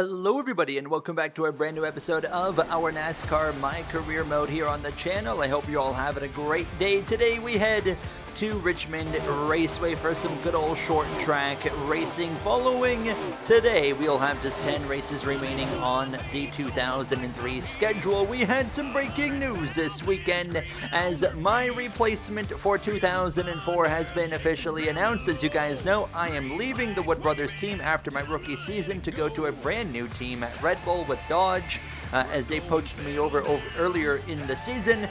Hello everybody and welcome back to a brand new episode of our NASCAR My Career mode here on the channel. I hope you're all having a great day. Today we head to Richmond Raceway for some good old short track racing. Following today, we'll have just 10 races remaining on the 2003 schedule. We had some breaking news this weekend as my replacement for 2004 has been officially announced. As you guys know, I am leaving the Wood Brothers team after my rookie season to go to a brand new team at Red Bull with Dodge, as they poached me over earlier in the season.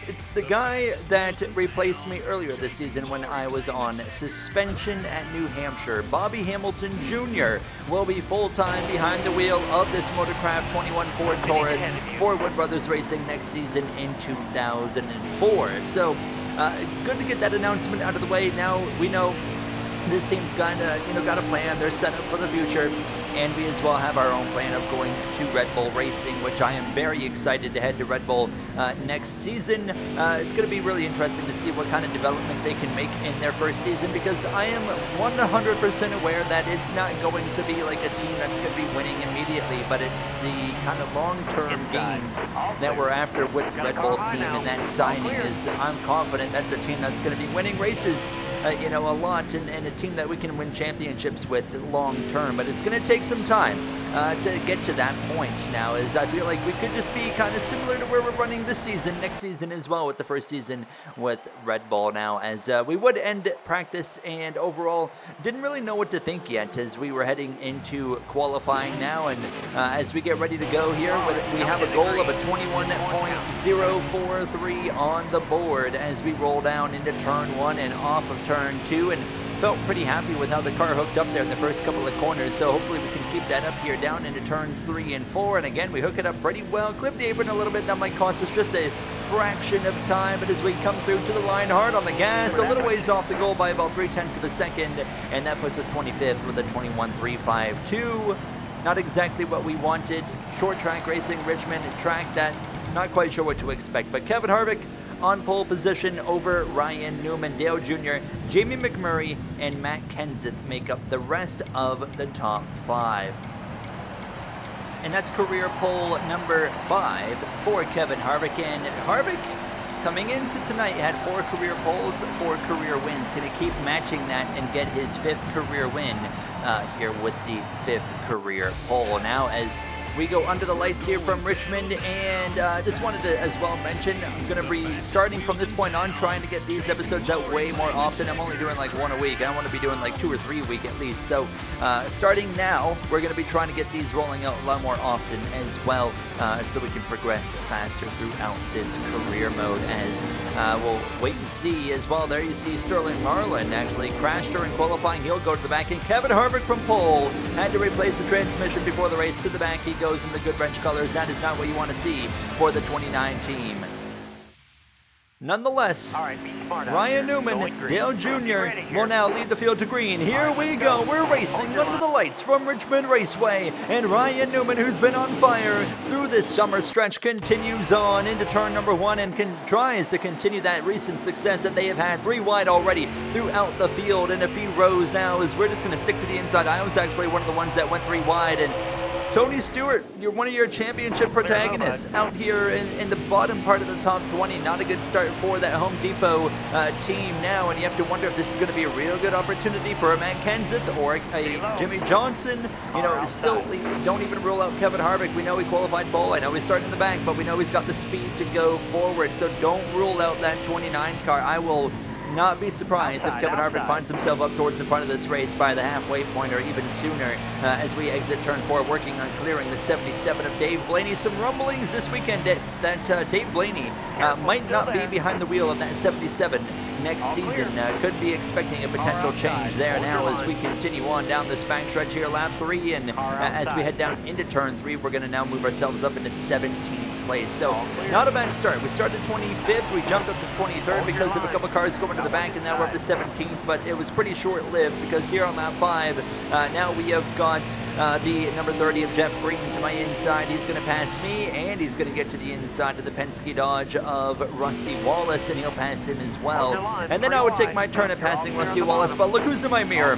It's the guy that replaced me earlier this season when I was on suspension at New Hampshire. Bobby Hamilton Jr. will be full-time behind the wheel of this Motorcraft 21 Ford Taurus for Wood Brothers Racing next season in 2004. So, good to get that announcement out of the way. Now we know this team's got a plan. They're set up for the future, and we as well have our own plan of going to Red Bull Racing, which I am very excited to head to Red Bull next season. It's going to be really interesting to see what kind of development they can make in their first season, because I am 100% aware that it's not going to be like a team that's going to be winning immediately, but it's the kind of long-term gains that we're after with the Red Bull team, and that signing is, I'm confident that's a team that's going to be winning races a lot, and a team that we can win championships with long term. But it's going to take some time to get to that point now, as I feel like we could just be kind of similar to where we're running this season, next season as well, with the first season with Red Bull now, as we would end practice and overall didn't really know what to think yet as we were heading into qualifying now, and as we get ready to go here, we have a goal of a 21.043 on the board as we roll down into turn 1 and off of turn 2, and felt pretty happy with how the car hooked up there in the first couple of corners, so hopefully we can keep that up here down into turns 3 and 4, and again we hook it up pretty well, clip the apron a little bit. That might cost us just a fraction of time, but as we come through to the line hard on the gas, a little ways off the goal by about 0.3 of a second, and that puts us 25th with a 21.352. Not exactly what we wanted. Short track racing, Richmond, a track that not quite sure what to expect, but Kevin Harvick on pole position over Ryan Newman. Dale Jr., Jamie McMurray, and Matt Kenseth make up the rest of the top 5. And that's career pole number 5 for Kevin Harvick. And Harvick, coming into tonight, had 4 career poles, 4 career wins. Can he keep matching that and get his 5th career win here with the 5th career pole? Now, as we go under the lights here from Richmond, and just wanted to as well mention, I'm going to be starting from this point on trying to get these episodes out way more often. I'm only doing like 1 a week. I want to be doing like 2 or 3 a week at least. So starting now, we're going to be trying to get these rolling out a lot more often as well, so we can progress faster throughout this career mode, as we'll wait and see as well. There you see Sterling Marlin actually crashed during qualifying. He'll go to the back, and Kevin Harvick from pole had to replace the transmission before the race. To the back he goes in the good wrench colors. That is not what you want to see for the 29 team. Nonetheless, Ryan Newman, Dale Jr. will now lead the field to green. Here we go. We're racing under the lights from Richmond Raceway. And Ryan Newman, who's been on fire through this summer stretch, continues on into turn number 1 and tries to continue that recent success that they have had 3 wide already throughout the field in a few rows now, as we're just going to stick to the inside. I was actually one of the ones that went 3 wide, and Tony Stewart, you're one of your championship protagonists out here in the bottom part of the top 20. Not a good start for that Home Depot team now, and you have to wonder if this is going to be a real good opportunity for a Matt Kenseth or a Jimmy Johnson. Still, don't even rule out Kevin Harvick. We know he qualified pole. I know he's starting in the back, but we know he's got the speed to go forward, so don't rule out that 29 car. I will not be surprised if Kevin Harvick finds himself up towards the front of this race by the halfway point or even sooner, as we exit turn 4, working on clearing the 77 of Dave Blaney. Some rumblings this weekend that Dave Blaney might not be behind the wheel of that 77 next season. Could be expecting a potential change there now as we continue on down this backstretch here, lap 3, and as we head down into turn 3, we're going to now move ourselves up into 17th place. So not a bad start. We started 25th. We jumped up to 23rd because of a couple cars going to the back, and now we're up to 17th. But it was pretty short-lived because here on lap 5, now we have got the number 30 of Jeff Green to my inside. He's going to pass me, and he's going to get to the inside of the Penske Dodge of Rusty Wallace, and he'll pass him as well. And then I would take my turn at passing Rusty Wallace. But look who's in my mirror.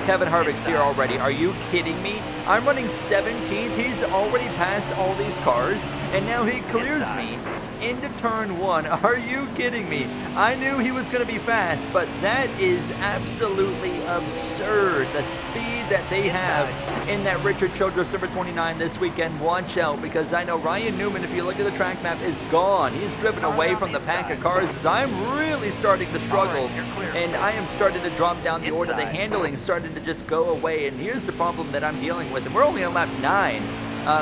Kevin Harvick's here already. Are you kidding me? I'm running 17th. He's already passed all these cars, and now he clears me into turn 1. Are you kidding me? I knew he was going to be fast, but that is absolutely absurd. The speed that they have in that Richard Childress number 29 this weekend. Watch out, because I know Ryan Newman, if you look at the track map, is gone. He's driven away from the pack of cars as I'm really starting to struggle, and I am starting to drop down the order. The handling starting to just go away, and here's the problem that I'm dealing with, and we're only on lap 9.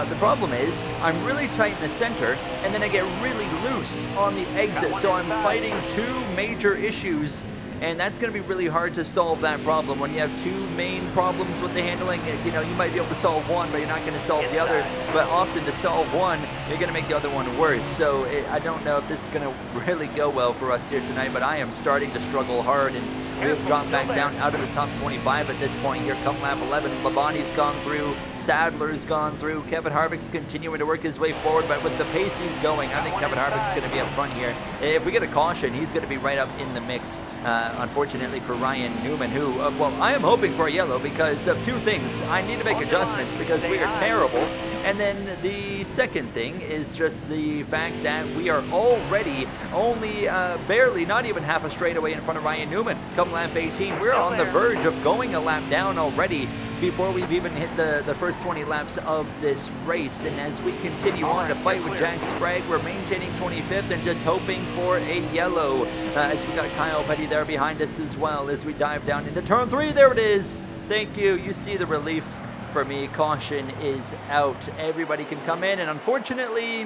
The problem is I'm really tight in the center, and then I get really loose on the exit, so I'm fighting two major issues, and that's going to be really hard to solve that problem. When you have two main problems with the handling, you know, you might be able to solve one, but you're not going to solve the other. But often to solve one, you're going to make the other one worse. So I don't know if this is going to really go well for us here tonight, but I am starting to struggle hard, and we've dropped back down out of the top 25 at this point here come lap 11. Labonte's gone through, Sadler's gone through, Kevin Harvick's continuing to work his way forward, but with the pace he's going, I think Kevin Harvick's going to be up front here. If we get a caution, he's going to be right up in the mix, unfortunately for Ryan Newman, who, well, I am hoping for a yellow because of two things. I need to make adjustments because we are terrible. And then the second thing is just the fact that we are already only barely, not even half a straightaway in front of Ryan Newman. Come lap 18, we're on the verge of going a lap down already before we've even hit the first 20 laps of this race. And as we continue on to fight with Jack Sprague, we're maintaining 25th and just hoping for a yellow as we got Kyle Petty there behind us as well as we dive down into turn 3. There it is. Thank you. You see the relief. For me, caution is out. Everybody can come in, and unfortunately,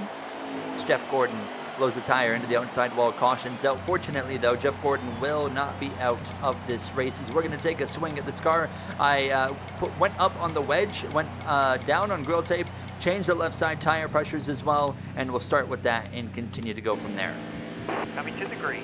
it's Jeff Gordon. Blows a tire into the outside wall. Caution's out. Fortunately, though, Jeff Gordon will not be out of this race. We're going to take a swing at this car. I went up on the wedge, went down on grill tape, changed the left side tire pressures as well, and we'll start with that and continue to go from there. Coming to the green.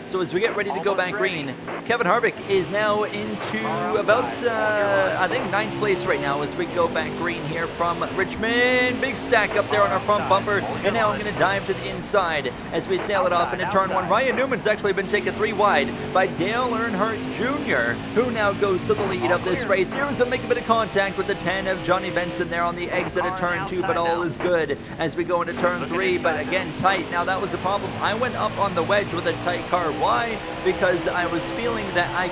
So as we get ready to go back green, Kevin Harvick is now into about, I think, 9th place right now as we go back green here from Richmond. Big stack up there on our front bumper, and now I'm going to dive to the inside as we sail it off into turn 1. Ryan Newman's actually been taken 3 wide by Dale Earnhardt Jr., who now goes to the lead of this race. Here's a make a bit of contact with the 10 of Johnny Benson there on the exit of turn 2, but all is good as we go into turn 3, but again, tight. Now that was a problem. I went up on the wedge with a tight car. Why? Because I was feeling that I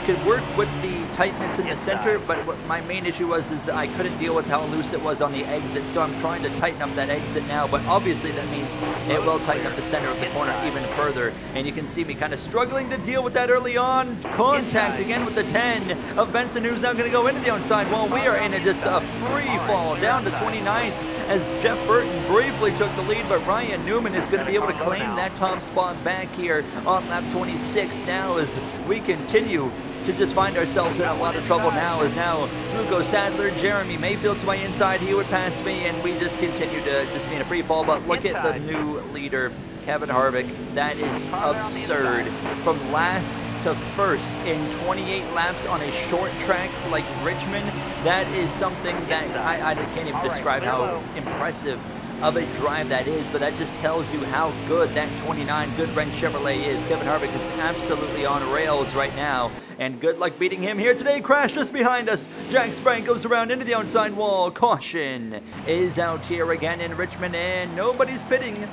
could work with the tightness in the center, but what my main issue was is I couldn't deal with how loose it was on the exit, so I'm trying to tighten up that exit now, but obviously that means it will tighten up the center of the corner even further, and you can see me kind of struggling to deal with that early on. Contact again with the 10 of Benson, who's now going to go into the outside wall. We are in just a free fall down to 29th as Jeff Burton briefly took the lead, but Ryan Newman is going to be able to claim that top spot back here on lap 26 now as we continue to just find ourselves in a lot of trouble now, as now through goes Sadler, Jeremy Mayfield to my inside. He would pass me, and we just continue to just be in a free fall. But look at the new leader, Kevin Harvick. That is absurd. From last to first in 28 laps on a short track like Richmond, that is something that I can't even describe how impressive of a drive that is, but that just tells you how good that 29 Goodwrench Chevrolet is. Kevin Harvick is absolutely on rails right now, and good luck beating him here today. Crash just behind us. Jack Sprague goes around into the outside wall. Caution is out here again in Richmond, and nobody's pitting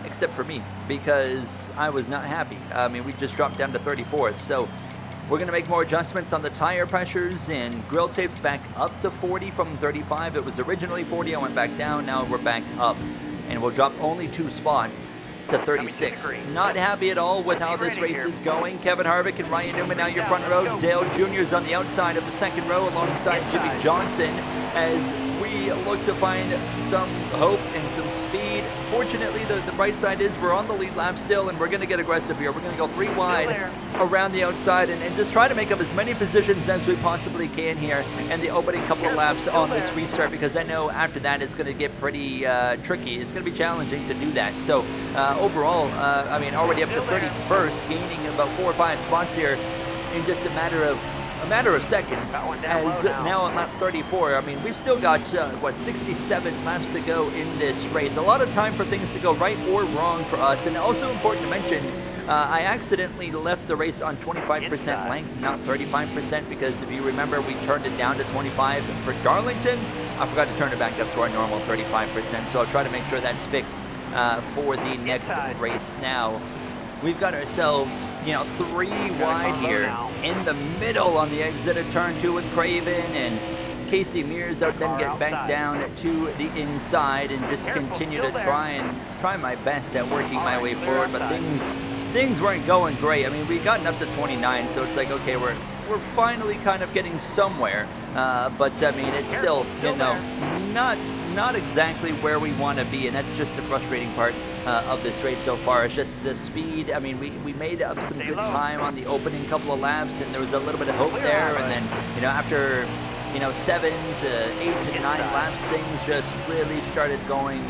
except for me because I was not happy. I mean, we just dropped down to 34th, so we're going to make more adjustments on the tire pressures and grill tapes back up to 40 from 35. It was originally 40. I went back down. Now we're back up. And we'll drop only 2 spots to 36. Not happy at all with how this race is going. Kevin Harvick and Ryan Newman now your front row. Dale Jr. is on the outside of the second row alongside Jimmy Johnson as we we look to find some hope and some speed. Fortunately, the bright side is we're on the lead lap still, and we're going to get aggressive here. We're going to go 3 wide around the outside and just try to make up as many positions as we possibly can here in the opening couple of laps on this restart, because I know after that it's going to get pretty tricky. It's going to be challenging to do that. So overall, I mean, already up to 31st, gaining about 4 or 5 spots here in just a matter of seconds, as now on lap 34. I mean, we've still got, 67 laps to go in this race. A lot of time for things to go right or wrong for us. And also important to mention, I accidentally left the race on 25% length, not 35%, because if you remember, we turned it down to 25 for Darlington. I forgot to turn it back up to our normal 35%, so I'll try to make sure that's fixed for the next race now. We've got ourselves, 3 wide here in the middle on the exit of turn 2 with Craven, and Casey Mears out then get back down to the inside and just continue to try my best at working my way forward, but things weren't going great. I mean, we gotten up to 29, so it's like, okay, we're finally kind of getting somewhere, but I mean, it's still, not exactly where we want to be, and that's just the frustrating part of this race so far. It's just the speed. I mean, we made up some good time on the opening couple of laps, and there was a little bit of hope there, and then, after 7 to 8 to 9 laps, things just really started going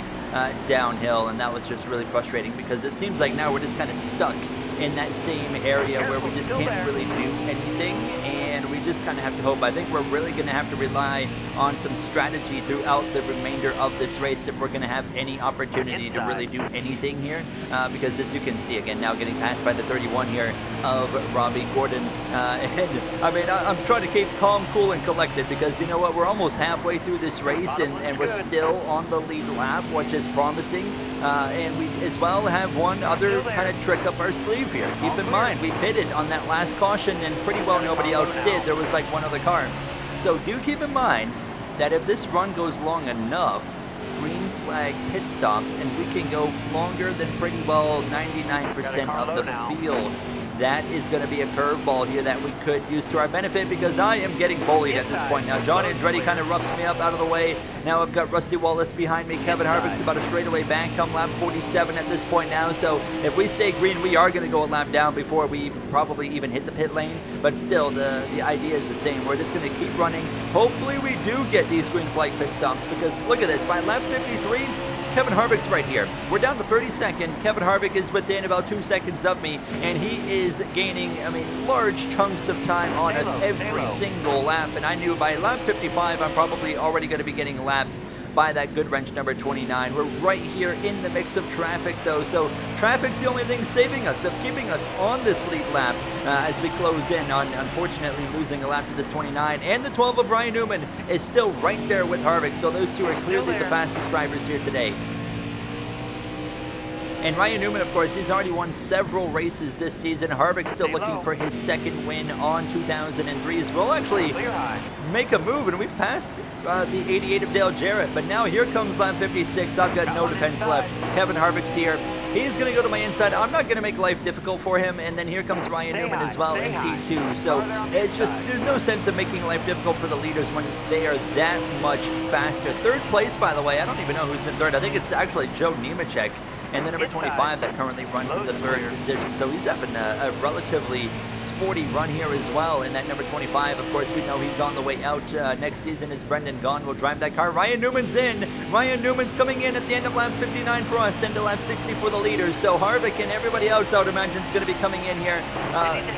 downhill, and that was just really frustrating, because it seems like now we're just kind of stuck in that same area where we just can't really do anything, and we just kind of have to hope. I think we're really going to have to rely on some strategy throughout the remainder of this race if we're going to have any opportunity to really do anything here, because as you can see, again, now getting passed by the 31 here of Robbie Gordon, and I mean, I'm trying to keep calm, cool, and collected, because you know what, we're almost halfway through this race, and we're still on the lead lap, which is promising, and we as well have one other kind of trick up our sleeve here. Keep in mind, we pitted on that last caution, and pretty well nobody else did. There was like one other car. So do keep in mind that if this run goes long enough, green flag pit stops, and we can go longer than pretty well 99% of the field. That is going to be a curveball here that we could use to our benefit, because I am getting bullied at this point now. John Andretti kind of roughs me up out of the way. Now I've got Rusty Wallace behind me. Kevin Harvick's about a straightaway back come lap 47 at this point now. So if we stay green, we are going to go a lap down before we probably even hit the pit lane. But still, the idea is the same. We're just going to keep running. Hopefully we do get these green flag pit stops, because look at this. By lap 53, Kevin Harvick's right here. We're down to 32nd. Kevin Harvick is within about 2 seconds of me, and he is gaining, large chunks of time on us every single lap. And I knew by lap 55, I'm probably already going to be getting lapped by that good wrench number 29. We're right here in the mix of traffic, though, so traffic's the only thing saving us, of keeping us on this lead lap as we close in on, unfortunately, losing a lap to this 29. And the 12 of Ryan Newman is still right there with Harvick, so those two are clearly the fastest drivers here today. And Ryan Newman, of course, he's already won several races this season. Harvick's still looking for his second win on 2003 as well. Actually make a move, and we've passed the 88 of Dale Jarrett. But now here comes lap 56. I've got no defense left. Kevin Harvick's here. He's going to go to my inside. I'm not going to make life difficult for him. And then here comes Ryan Newman as well in P2. So it's just, there's no sense of making life difficult for the leaders when they are that much faster. Third place, by the way, I don't even know who's in third. I think it's actually Joe Nemechek. And the number 25 that currently runs in the third position. So he's having a relatively sporty run here as well. And that number 25, of course, we know he's on the way out next season as Brendan Gaughan will drive that car. Ryan Newman's in. Ryan Newman's coming in at the end of lap 59 for us, into lap 60 for the leaders. So Harvick and everybody else, I would imagine, is going to be coming in here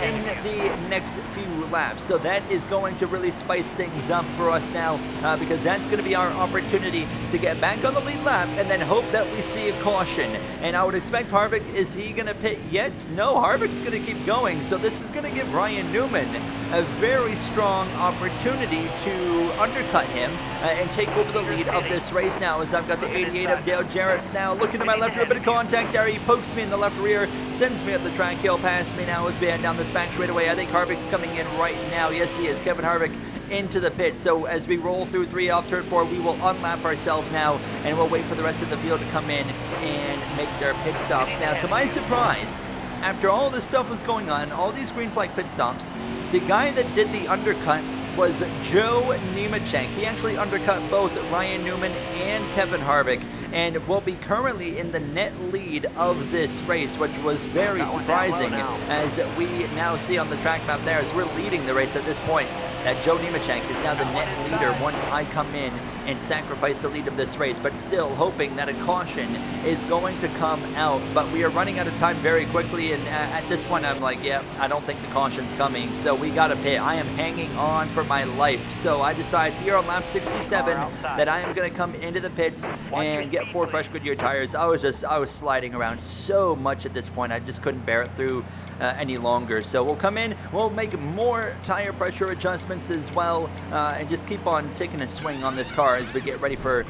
in the next few laps. So that is going to really spice things up for us now, because that's going to be our opportunity to get back on the lead lap and then hope that we see a caution. And I would expect Harvick, is he going to pit yet? No, Harvick's going to keep going. So this is going to give Ryan Newman a very strong opportunity to undercut him and take over the lead of this race now, as I've got the 88 of Dale Jarrett now looking to my left rear, a bit of contact there. He pokes me in the left rear, sends me up the track, he'll pass me now as we head down this back straightaway. I think Harvick's coming in right now. Yes, he is. Kevin Harvick into the pit. So as we roll through 3 off turn 4, we will unlap ourselves now, and we'll wait for the rest of the field to come in and make their pit stops. Now, to my surprise, after all this stuff was going on, all these green flag pit stops, the guy that did the undercut was Joe Nemechek. He actually undercut both Ryan Newman and Kevin Harvick, and will be currently in the net lead of this race, which was very surprising, as we now see on the track map there, as we're leading the race at this point, that Joe Nemechek is now the net leader once I come in and sacrifice the lead of this race, but still hoping that a caution is going to come out. But we are running out of time very quickly, and at this point I'm like, yeah, I don't think the caution's coming, so we gotta pit. I am hanging on for my life, so I decide here on lap 67 that I am gonna come into the pits and get 4 fresh Goodyear tires. I was sliding around so much at this point, I just couldn't bear it through any longer. So we'll come in, we'll make more tire pressure adjustments as well, and just keep on taking a swing on this car as we get ready for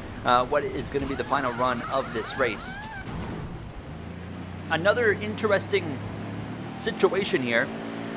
what is going to be the final run of this race. Another interesting situation here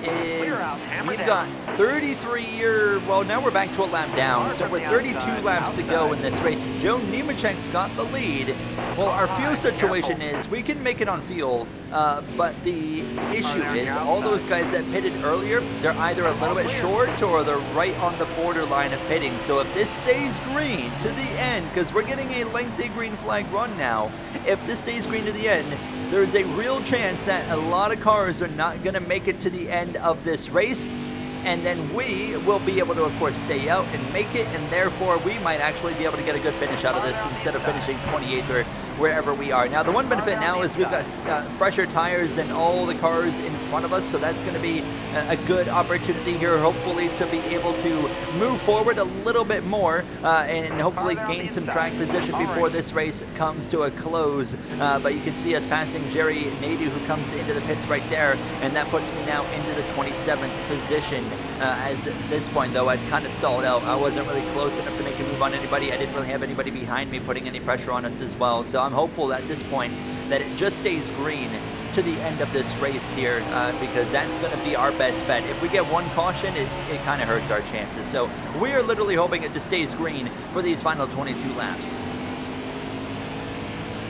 is we've got 33 well, now we're back to a lap down, so with 32 laps to go in this race, Joe Nemechek's got the lead. Well, our fuel situation is we can make it on fuel, but the issue is all those guys that pitted earlier, they're either a little bit short or they're right on the borderline of pitting. So if this stays green to the end, because we're getting a lengthy green flag run now, if this stays green to the end, there's a real chance that a lot of cars are not going to make it to the end of this race, and then we will be able to, of course, stay out and make it, and therefore we might actually be able to get a good finish out of this instead of finishing 28th or wherever we are. Now, the one benefit now is we've got fresher tires than all the cars in front of us, so that's going to be a good opportunity here, hopefully, to be able to move forward a little bit more and hopefully gain some track position before this race comes to a close. But you can see us passing Jerry Nadu, who comes into the pits right there, and that puts me now into the 27th position. As at this point, though, I'd kind of stalled out. I wasn't really close enough to make a move on anybody. I didn't really have anybody behind me putting any pressure on us as well. So I'm hopeful at this point that it just stays green to the end of this race here, because that's going to be our best bet. If we get one caution, it kind of hurts our chances. So we are literally hoping it just stays green for these final 22 laps.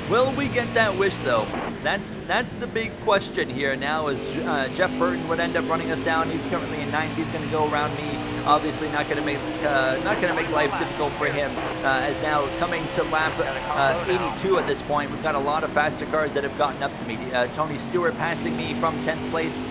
Will we get that wish, though? That's the big question here now, as Jeff Burton would end up running us down. He's currently in 9th. He's going to go around me. Obviously not going to make life difficult for him, as now coming to lap 82 at this point. We've got a lot of faster cars that have gotten up to me. Tony Stewart passing me from 10th place.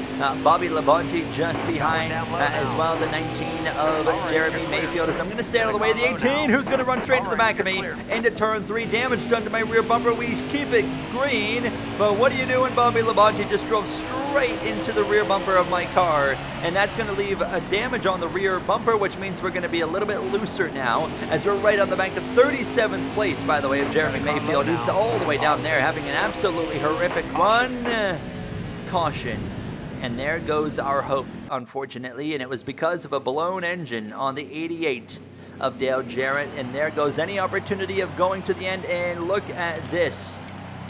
Bobby Labonte just behind, as well. The 19 of Jeremy Mayfield. As I'm going to stay out of the way. The 18 who's going to run straight to the back of me into turn 3. Damage done to my rear bumper. We keep it green, but what are you doing? Bobby Labonte just drove straight into the rear bumper of my car, and that's going to leave a damage on the rear bumper, which means we're going to be a little bit looser now, as we're right on the back of 37th place, by the way, of Jeremy Mayfield. He's all the way down there having an absolutely horrific run. Caution. And there goes our hope, unfortunately, and it was because of a blown engine on the 88 of Dale Jarrett, and there goes any opportunity of going to the end. And look at this.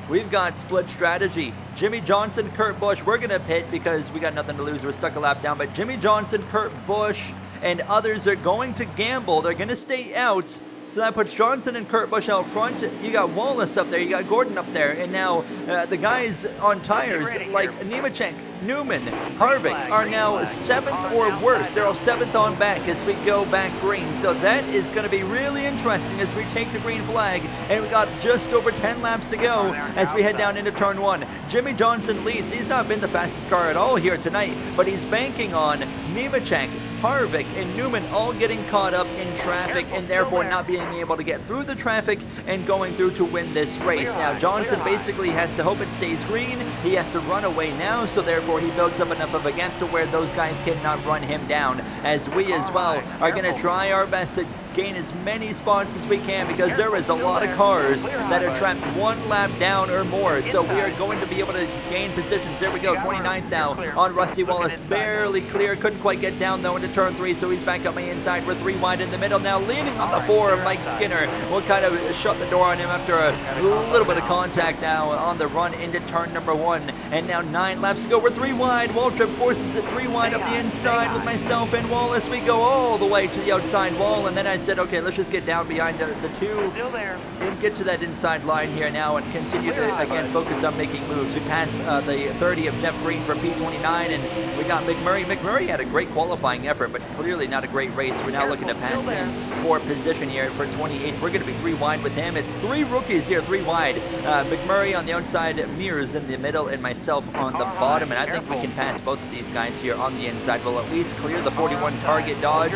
We've got split strategy. Jimmy Johnson, Kurt Busch, we're going to pit because we got nothing to lose. We're stuck a lap down. But Jimmy Johnson, Kurt Busch, and others are going to gamble. They're going to stay out. So that puts Johnson and Kurt Busch out front. You got Wallace up there. You got Gordon up there. And now the guys on tires like Nemechek, Newman, Harvick are now 7th or worse. They're all 7th on back as we go back green. So that is going to be really interesting as we take the green flag. And we got just over 10 laps to go as we head down into turn 1. Jimmy Johnson leads. He's not been the fastest car at all here tonight, but he's banking on Nemechek, Harvick, and Newman all getting caught up in traffic and therefore not being able to get through the traffic and going through to win this race. Now Johnson basically has to hope it stays green. He has to run away now, so therefore he builds up enough of a gap to where those guys cannot run him down, as we as well are going to try our best to gain as many spots as we can, because there is a lot of cars that are trapped 1 lap down or more. So we are going to be able to gain positions. There we go, 29th now on Rusty Wallace, barely clear, couldn't quite get down though into turn 3, so he's back up my inside. We're 3 wide in the middle now, leaning on the 4 of Mike Skinner. We'll kind of shut the door on him after a little bit of contact now on the run into turn number 1. And now 9 laps to go. We're 3 wide. Waltrip forces it 3 wide up the inside with myself and Wallace. We go all the way to the outside wall, and then as said, okay, let's just get down behind the two Still there. and get to that inside line here now and continue to, again, focus on making moves. We passed the 30 of Jeff Green for P29, and we got McMurray. McMurray had a great qualifying effort, but clearly not a great race. We're now looking to pass him for position here for 28th. We're going to be 3 wide with him. It's 3 rookies here, 3 wide. McMurray on the outside, Mears in the middle, and myself on the bottom, and I think we can pass both of these guys here on the inside. We'll at least clear the 41 target Dodge.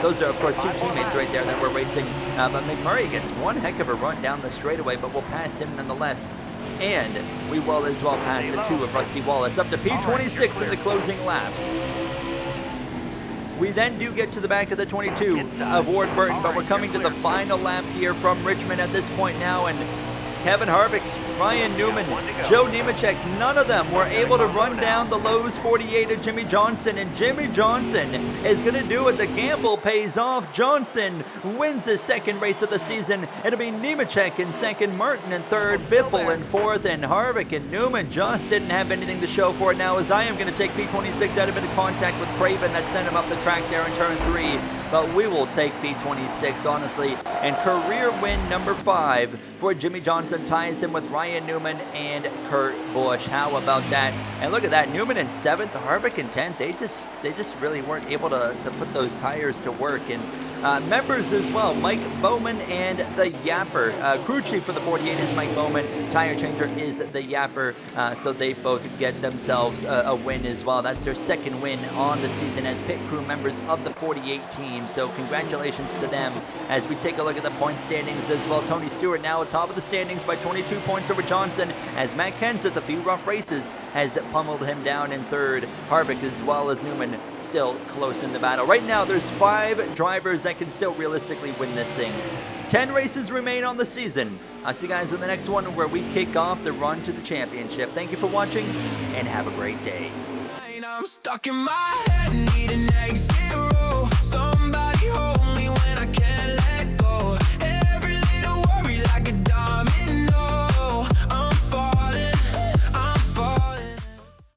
Those are, of course, 2 teammates right there that we're racing, but McMurray gets one heck of a run down the straightaway, but we'll pass him nonetheless. And we will as well pass the 2 of Rusty Wallace up to P26 in the closing laps. We then do get to the back of the 22 of Ward Burton, but we're coming to the final lap here from Richmond at this point now, and Kevin Harvick, Ryan Newman, Joe Nemechek, none of them were able to run down the Lowe's 48 of Jimmy Johnson, and Jimmy Johnson is going to do it. The gamble pays off. Johnson wins his 2nd race of the season. It'll be Nemechek in 2nd, Martin in 3rd, Biffle in 4th, and Harvick and Newman just didn't have anything to show for it now, as I am going to take P26 out of bit of contact with Craven that sent him up the track there in turn 3. But we will take P26, honestly, and career win number 5 for Jimmy Johnson ties him with Ryan Newman and Kurt Busch. How about that? And look at that, Newman in 7th, Harvick in 10th. They just really weren't able to put those tires to work. And members as well, Mike Bowman and the Yapper. Crew chief for the 48 is Mike Bowman. Tire changer is the Yapper. So they both get themselves a win as well. That's their 2nd win on the season as pit crew members of the 48 team. So congratulations to them as we take a look at the point standings as well. Tony Stewart now atop of the standings by 22 points over Johnson, as Matt Kenseth, a few rough races, has pummeled him down in 3rd. Harvick as well as Newman still close in the battle. Right now there's 5 drivers that can still realistically win this thing. 10 races remain on the season. I'll see you guys in the next one where we kick off the run to the championship. Thank you for watching and have a great day. I'm stuck in my head, need an exit.